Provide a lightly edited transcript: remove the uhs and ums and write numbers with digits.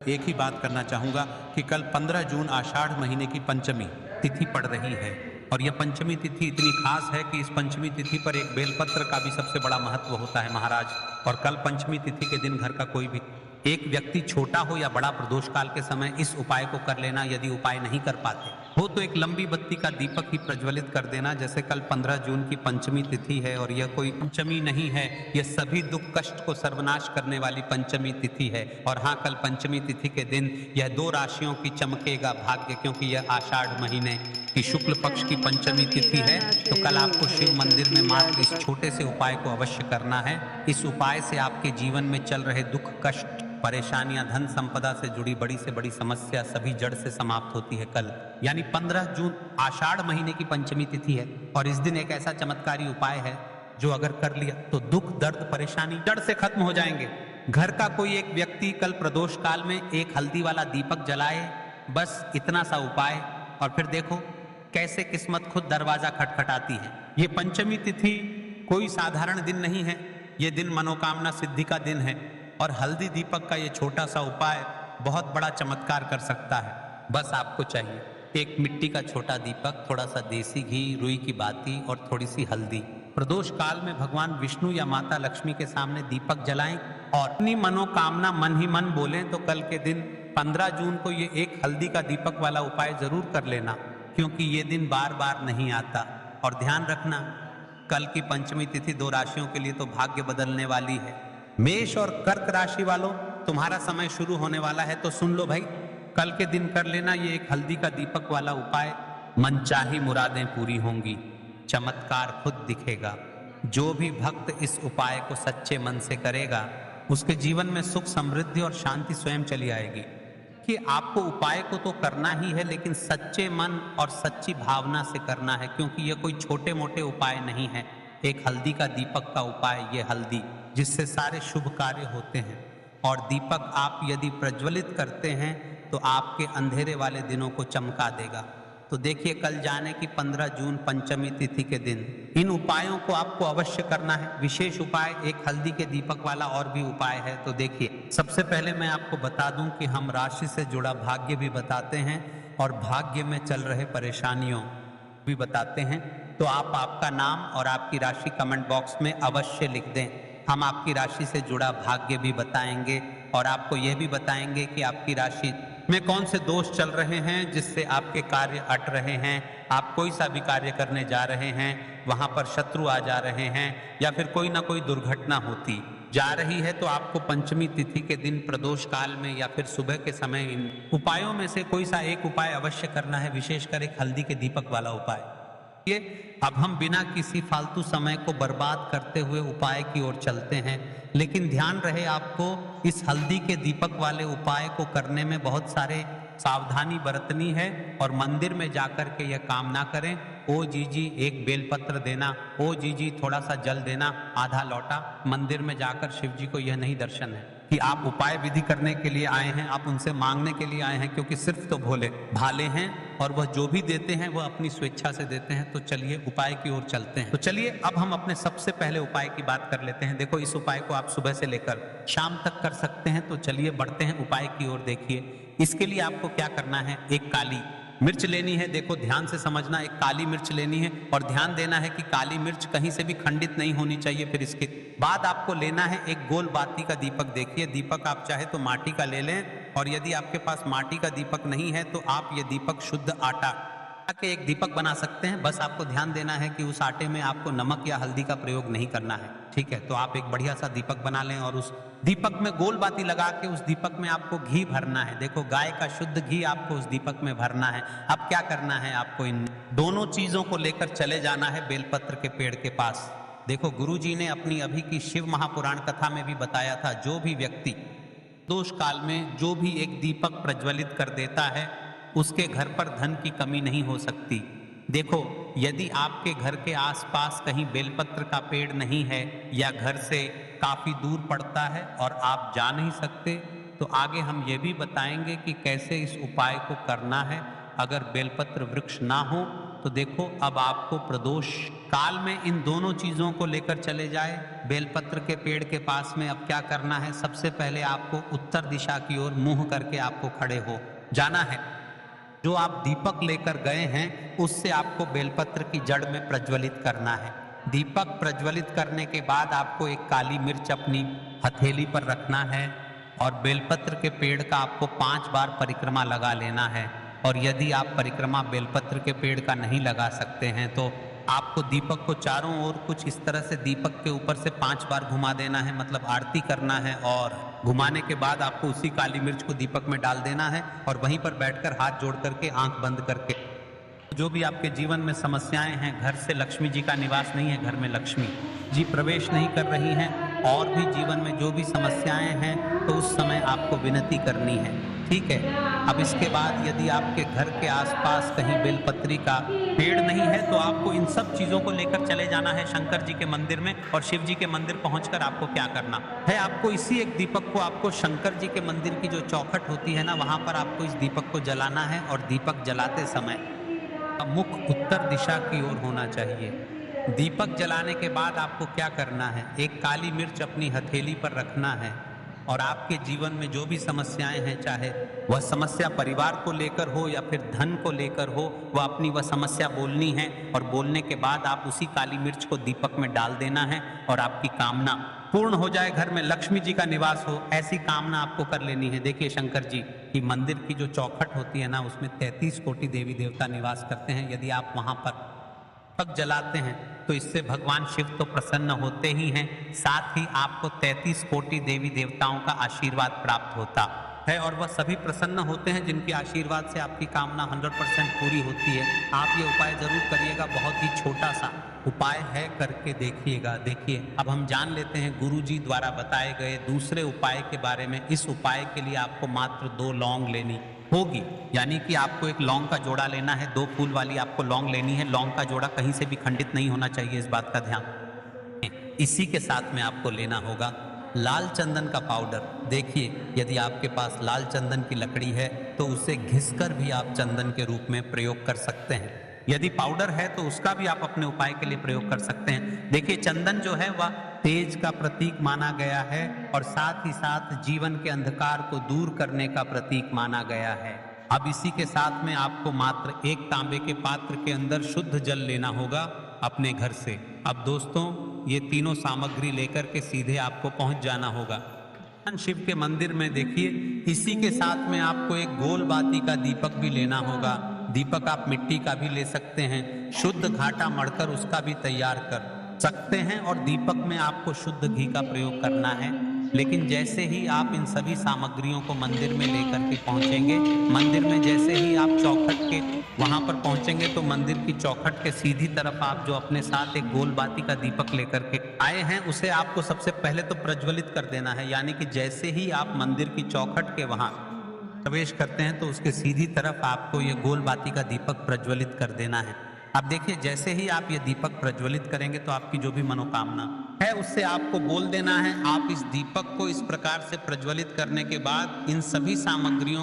एक ही बात करना चाहूंगा कि कल 15 जून आषाढ़ महीने की पंचमी तिथि पड़ रही है और यह पंचमी तिथि इतनी खास है कि इस पंचमी तिथि पर एक बेलपत्र का भी सबसे बड़ा महत्व होता है महाराज। और कल पंचमी तिथि के दिन घर का कोई भी एक व्यक्ति छोटा हो या बड़ा प्रदोष काल के समय इस उपाय को कर लेना। यदि उपाय नहीं कर पाते हो तो एक लंबी बत्ती का दीपक ही प्रज्वलित कर देना। जैसे कल 15 जून की पंचमी तिथि है और यह कोई पंचमी नहीं है, यह सभी दुख कष्ट को सर्वनाश करने वाली पंचमी तिथि है। और हाँ, कल पंचमी तिथि के दिन यह 2 राशियों की चमकेगा भाग्य, क्योंकि यह आषाढ़ महीने की शुक्ल पक्ष की पंचमी तिथि है। तो कल आपको शिव मंदिर में मात्र इस छोटे से उपाय को अवश्य करना है। इस उपाय से आपके जीवन में चल रहे दुख कष्ट परेशानियां, धन संपदा से जुड़ी बड़ी से बड़ी समस्या सभी जड़ से समाप्त होती है। कल यानी 15 जून आषाढ़ महीने की पंचमी तिथि है और इस दिन एक ऐसा चमत्कारी उपाय है जो अगर कर लिया तो दुख दर्द परेशानी जड़ से खत्म हो जाएंगे। घर का कोई एक व्यक्ति कल प्रदोष काल में एक हल्दी वाला दीपक जलाए, बस इतना सा उपाय, और फिर देखो कैसे किस्मत खुद दरवाजा खटखटाती है। ये पंचमी तिथि कोई साधारण दिन नहीं है, ये दिन मनोकामना सिद्धि का दिन है और हल्दी दीपक का ये छोटा सा उपाय बहुत बड़ा चमत्कार कर सकता है। बस आपको चाहिए एक मिट्टी का छोटा दीपक, थोड़ा सा देसी घी, रुई की बाती और थोड़ी सी हल्दी। प्रदोष काल में भगवान विष्णु या माता लक्ष्मी के सामने दीपक जलाएं और अपनी मनोकामना मन ही मन बोलें। तो कल के दिन 15 जून को ये एक हल्दी का दीपक वाला उपाय जरूर कर लेना, क्योंकि ये दिन बार बार नहीं आता। और ध्यान रखना, कल की पंचमी तिथि 2 राशियों के लिए तो भाग्य बदलने वाली है। मेष और कर्क राशि वालों, तुम्हारा समय शुरू होने वाला है, तो सुन लो भाई, कल के दिन कर लेना ये एक हल्दी का दीपक वाला उपाय। मनचाही मुरादें पूरी होंगी, चमत्कार खुद दिखेगा। जो भी भक्त इस उपाय को सच्चे मन से करेगा उसके जीवन में सुख समृद्धि और शांति स्वयं चली आएगी। कि आपको उपाय को तो करना ही है, लेकिन सच्चे मन और सच्ची भावना से करना है, क्योंकि यह कोई छोटे मोटे उपाय नहीं है। एक हल्दी का दीपक का उपाय, ये हल्दी जिससे सारे शुभ कार्य होते हैं। और दीपक आप यदि प्रज्वलित करते हैं तो आपके अंधेरे वाले दिनों को चमका देगा। तो देखिए, कल जाने की 15 जून पंचमी तिथि के दिन इन उपायों को आपको अवश्य करना है। विशेष उपाय एक हल्दी के दीपक वाला और भी उपाय है। तो देखिए, सबसे पहले मैं आपको बता दूं कि हम राशि से जुड़ा भाग्य भी बताते हैं और भाग्य में चल रहे परेशानियों भी बताते हैं। तो आप आपका नाम और आपकी राशि कमेंट बॉक्स में अवश्य लिख दें। हम आपकी राशि से जुड़ा भाग्य भी बताएंगे और आपको यह भी बताएंगे कि आपकी राशि में कौन से दोष चल रहे हैं जिससे आपके कार्य अट रहे हैं। आप कोई सा भी कार्य करने जा रहे हैं, वहां पर शत्रु आ जा रहे हैं या फिर कोई ना कोई दुर्घटना होती जा रही है। तो आपको पंचमी तिथि के दिन प्रदोष काल में या फिर सुबह के समय इन उपायों में से कोई सा एक उपाय अवश्य करना है, विशेषकर एक हल्दी के दीपक वाला उपाय। ये अब हम बिना किसी फालतू समय को बर्बाद करते हुए उपाय की ओर चलते हैं। लेकिन ध्यान रहे, आपको इस हल्दी के दीपक वाले उपाय को करने में बहुत सारे सावधानी बरतनी है और मंदिर में जाकर के यह काम ना करें। ओ जी एक बेलपत्र देना, ओ जी थोड़ा सा जल देना, आधा लौटा। मंदिर में जाकर शिव जी को यह नहीं दर्शन है कि आप उपाय विधि करने के लिए आए हैं, आप उनसे मांगने के लिए आए हैं, क्योंकि सिर्फ तो भोले भाले हैं और वह जो भी देते हैं वह अपनी स्वेच्छा से देते हैं। तो चलिए उपाय की ओर चलते हैं। तो चलिए अब हम अपने सबसे पहले उपाय की बात कर लेते हैं। देखो, इस उपाय को आप सुबह से लेकर शाम तक कर सकते हैं। तो चलिए बढ़ते हैं उपाय की ओर। देखिए, इसके लिए आपको क्या करना है, एक काली मिर्च लेनी है। देखो ध्यान से समझना, एक काली मिर्च लेनी है और ध्यान देना है कि काली मिर्च कहीं से भी खंडित नहीं होनी चाहिए। फिर इसके बाद आपको लेना है एक गोल बाती का दीपक। देखिए, दीपक आप चाहे तो माटी का ले लें और यदि आपके पास माटी का दीपक नहीं है तो आप ये दीपक शुद्ध आटा के एक दीपक बना सकते हैं। बस आपको ध्यान देना है कि उस आटे में आपको नमक या हल्दी का प्रयोग नहीं करना है, ठीक है। तो आप एक बढ़िया सा दीपक बना लें और उस दीपक में गोल बाती लगा के उस दीपक में आपको घी भरना है। देखो, गाय का शुद्ध घी आपको उस दीपक में भरना है। अब क्या करना है, आपको इन दोनों चीजों को लेकर चले जाना है बेलपत्र के पेड़ के पास। देखो, गुरुजी ने अपनी अभी की शिव महापुराण कथा में भी बताया था, जो भी व्यक्ति दोष काल में जो भी एक दीपक प्रज्वलित कर देता है उसके घर पर धन की कमी नहीं हो सकती। देखो, यदि आपके घर के आसपास कहीं बेलपत्र का पेड़ नहीं है या घर से काफी दूर पड़ता है और आप जा नहीं सकते, तो आगे हम ये भी बताएंगे कि कैसे इस उपाय को करना है। अगर बेलपत्र वृक्ष ना हो तो देखो अब आपको प्रदोष काल में इन दोनों चीजों को लेकर चले जाए। बेलपत्र के पेड़ के पास में अब क्या करना है, सबसे पहले आपको उत्तर दिशा की ओर मुंह करके आपको खड़े हो जाना है। जो आप दीपक लेकर गए हैं उससे आपको बेलपत्र की जड़ में प्रज्वलित करना है। दीपक प्रज्वलित करने के बाद आपको एक काली मिर्च अपनी हथेली पर रखना है और बेलपत्र के पेड़ का आपको 5 बार परिक्रमा लगा लेना है। और यदि आप परिक्रमा बेलपत्र के पेड़ का नहीं लगा सकते हैं तो आपको दीपक को चारों ओर कुछ इस तरह से दीपक के ऊपर से 5 बार घुमा देना है, मतलब आरती करना है। और घुमाने के बाद आपको उसी काली मिर्च को दीपक में डाल देना है और वहीं पर बैठकर हाथ जोड़ करके आंख बंद करके, जो भी आपके जीवन में समस्याएं हैं, घर से लक्ष्मी जी का निवास नहीं है, घर में लक्ष्मी जी प्रवेश नहीं कर रही हैं, और भी जीवन में जो भी समस्याएं हैं, तो उस समय आपको विनती करनी है, ठीक है। अब इसके बाद यदि आपके घर के आसपास कहीं बेलपत्री का पेड़ नहीं है तो आपको इन सब चीजों को लेकर चले जाना है शंकर जी के मंदिर में। और शिव जी के मंदिर पहुंचकर आपको क्या करना है, आपको इसी एक दीपक को आपको शंकर जी के मंदिर की जो चौखट होती है ना, वहां पर आपको इस दीपक को जलाना है। और दीपक जलाते समय मुख उत्तर दिशा की ओर होना चाहिए। दीपक जलाने के बाद आपको क्या करना है, एक काली मिर्च अपनी हथेली पर रखना है और आपके जीवन में जो भी समस्याएं हैं, चाहे वह समस्या परिवार को लेकर हो या फिर धन को लेकर हो, वह अपनी वह समस्या बोलनी है। और बोलने के बाद आप उसी काली मिर्च को दीपक में डाल देना है और आपकी कामना पूर्ण हो जाए, घर में लक्ष्मी जी का निवास हो, ऐसी कामना आपको कर लेनी है। देखिए शंकर जी की मंदिर की जो चौखट होती है ना, उसमें 33 कोटि देवी देवता निवास करते हैं। यदि आप वहां पर दीपक जलाते हैं तो इससे भगवान शिव तो प्रसन्न होते ही हैं, साथ ही आपको 33 कोटि देवी देवताओं का आशीर्वाद प्राप्त होता है। और वह सभी प्रसन्न होते हैं जिनके आशीर्वाद से आपकी कामना 100% पूरी होती है। आप ये उपाय जरूर करिएगा, बहुत ही छोटा सा उपाय है, करके देखिएगा। देखिए अब हम जान लेते हैं गुरु जी द्वारा बताए गए दूसरे उपाय के बारे में। इस उपाय के लिए आपको मात्र 2 लौंग लेनी होगी, यानी कि आपको एक लौंग का जोड़ा लेना है, 2 फूल वाली आपको लौंग लेनी है। लौंग का जोड़ा कहीं से भी खंडित नहीं होना चाहिए, इस बात का ध्यान। इसी के साथ में आपको लेना होगा लाल चंदन का पाउडर। देखिए यदि आपके पास लाल चंदन की लकड़ी है तो उसे घिसकर भी आप चंदन के रूप में प्रयोग कर सकते हैं। यदि पाउडर है तो उसका भी आप अपने उपाय के लिए प्रयोग कर सकते हैं। देखिए चंदन जो है वह तेज का प्रतीक माना गया है और साथ ही साथ जीवन के अंधकार को दूर करने का प्रतीक माना गया है। अब इसी के साथ में आपको मात्र एक तांबे के पात्र के अंदर शुद्ध जल लेना होगा अपने घर से। अब दोस्तों ये तीनों सामग्री लेकर के सीधे आपको पहुंच जाना होगा शिव के मंदिर में। देखिए इसी के साथ में आपको एक गोल बाती का दीपक भी लेना होगा। दीपक आप मिट्टी का भी ले सकते हैं, शुद्ध घाटा मढ़कर उसका भी तैयार कर सकते हैं। और दीपक में आपको शुद्ध घी का प्रयोग करना है। लेकिन जैसे ही आप इन सभी सामग्रियों को मंदिर में लेकर के पहुंचेंगे, मंदिर में जैसे ही आप चौखट के वहां पर पहुंचेंगे तो मंदिर की चौखट के सीधी तरफ आप जो अपने साथ एक गोल बाती का दीपक लेकर के आए हैं उसे आपको सबसे पहले तो प्रज्वलित कर देना है। यानी कि जैसे ही आप मंदिर की चौखट के वहां प्रवेश करते हैं तो उसके सीधी तरफ आपको ये गोल बाती का दीपक प्रज्वलित कर देना है। अब देखिए जैसे ही आप ये दीपक प्रज्वलित करेंगे तो आपकी जो भी मनोकामना है उससे आपको बोल देना है। आप इस दीपक को इस प्रकार से प्रज्वलित करने के बाद इन सभी सामग्रियों